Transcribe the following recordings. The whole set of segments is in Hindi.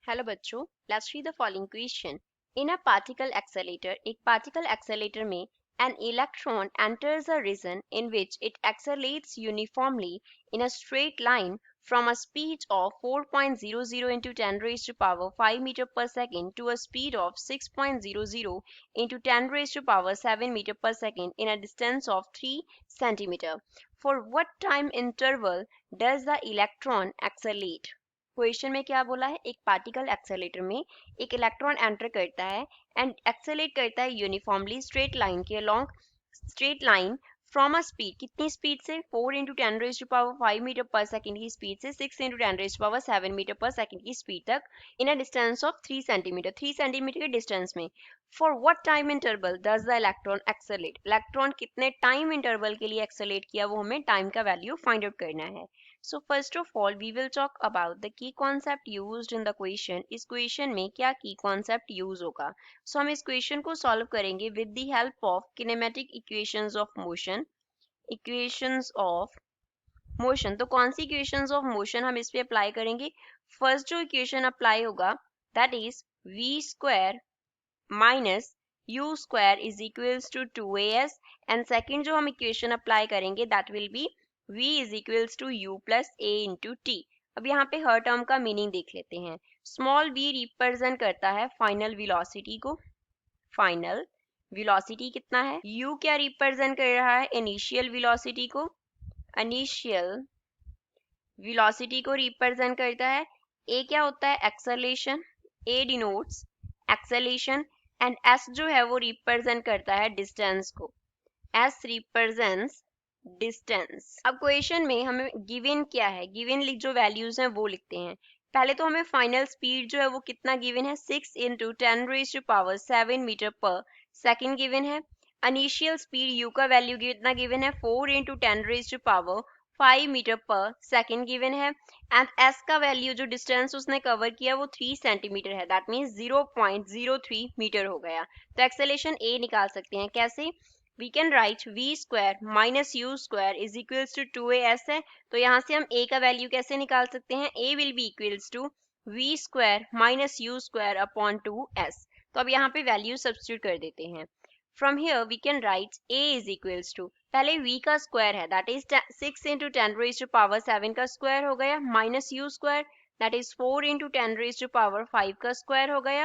हेलो बच्चों, let's read the following question. In a particle accelerator, एक पार्टिकल एक्सेलेरेटर में an electron enters a region in which it accelerates uniformly in a straight line from a speed of 4.00 into 10 raised to power 5 meter per second to a speed of 6.00 into 10 raised to power 7 meter per second in a distance of 3 centimeter. For what time interval does the electron accelerate? Question में क्या बोला है, एक पार्टिकल एक्सेलेरेटर में एक इलेक्ट्रॉन एंटर करता है एंड एक्सेलेरेट करता है यूनिफॉर्मली स्ट्रेट लाइन के along straight line from a speed, कितनी स्पीड से 4 into 10 raise to power 5 metre पर सेकंड की स्पीड से 6 into 10 raise to power 7 metre पर सेकंड की स्पीड तक in a distance of 3 centimetre, 3 centimetre के डिस्टेंस में. For what time interval does the electron accelerate, electron कितने टाइम इंटरवल के लिए एक्सेलेरेट किया, वो हमें टाइम का वैल्यू फाइंड आउट करना है. So first of all, we will talk about the key concept used in the question. इस question में क्या key concept use होगा. So हम इस question को solve करेंगे with the help of kinematic equations of motion. Equations of motion. तो कौन सी equations of motion हम इस पे apply करेंगे? First जो equation apply होगा that is v square minus u square is equals to 2as and second जो हम equation apply करेंगे that will be v is equals to u plus a into t. अब यहाँ पे हर टर्म का मीनिंग देख लेते हैं. स्मॉल v रिप्रेजेंट करता है फाइनल वेलोसिटी को. फाइनल वेलोसिटी कितना है? u क्या रिप्रेजेंट कर रहा है? इनिशियल वेलोसिटी को. इनिशियल वेलोसिटी को रिप्रेजेंट करता है. a क्या होता है? Acceleration. a denotes acceleration and s जो है वो रिप्रेजेंट करता है डिस्टेंस को. s represents distance. अब क्वेश्चन में हमें गिवन क्या है, गिवन जो वैल्यूज हैं वो लिखते हैं. पहले तो हमें फाइनल स्पीड जो है वो कितना गिवन है, 6 into 10 raise to power 7 metre per second given है. इनिशियल स्पीड u का वैल्यू कितना गिवन है, 4 into 10 raise to power 5 metre per second given है एंड s का वैल्यू जो डिस्टेंस उसने कवर किया वो 3 सेंटीमीटर है, दैट मीन्स 0.03 मीटर हो गया. तो एक्सेलेरेशन a निकाल सकते हैं. कैसे? we can write v square minus u square is equals to 2as है. तो यहाँ से हम a का वैल्यू कैसे निकाल सकते हैं? a will be equals to v square minus u square upon 2s. तो अब यहाँ पे वैल्यू सब्स्टिट्यूट कर देते हैं. From here we can write a is equals to, पहले v का स्क्वायर है that is 6 into 10 raised to power 7 का स्क्वायर हो गया minus u square that is 4 into 10 raised to power 5 का स्क्वायर हो गया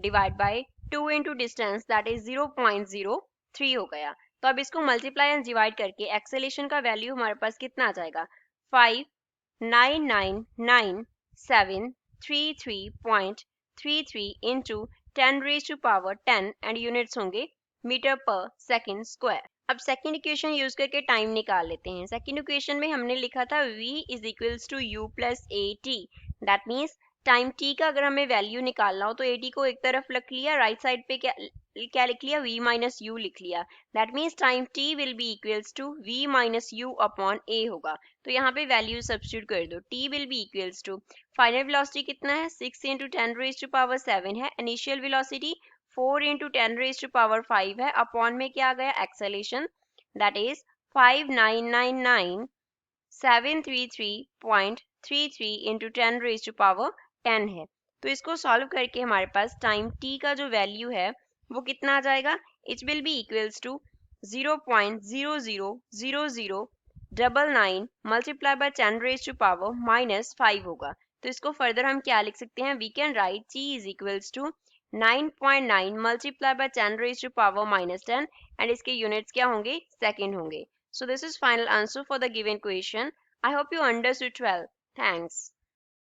divide by 2 into distance that is 0.03 हो गया. तो अब इसको मल्टीप्लाई एंड डिवाइड करके एक्सेलेरेशन का वैल्यू हमारे पास कितना आ जाएगा, 5999733.33 into 10 raise to power 10 and units होंगे मीटर पर सेकेंड स्क्वायर. अब सेकेंड इक्वेशन यूज करके टाइम निकाल लेते हैं. सेकेंड इक्वेशन में हमने लिखा था v is equals to u plus a t. That means time t का अगर हमें वैल्यू निकालना हो तो ए टी को एक तरफ रख लिया, राइट साइड पे क्या लिख लिया, v माइनस यू लिख लिया. That means time t will be equals to v minus u upon a होगा. तो यहाँ पे वैल्यू सब्स्टिट्यूट कर दो. t will be equals to final velocity कितना है, 6 इंटू 10 रेज टू पावर 7 है. Initial velocity 4 into 10 raise to power 5 है. अपॉन में क्या आ गया, acceleration that is 5999733.33 into 10 raise to power 10 है. तो इसको सॉल्व करके हमारे पास टाइम t का जो वैल्यू है वो कितना आ जाएगा, it will be equals to 0.000099 multiply by 10 raise to power minus 5 होगा. तो इसको फर्दर हम क्या लिख सकते हैं, we can write t is equals to 9.9 multiply by 10 raise to power minus 10 and इसके यूनिट्स क्या होंगे, सेकेंड होंगे. So this is final answer for the given question. I hope you understood well. Thanks.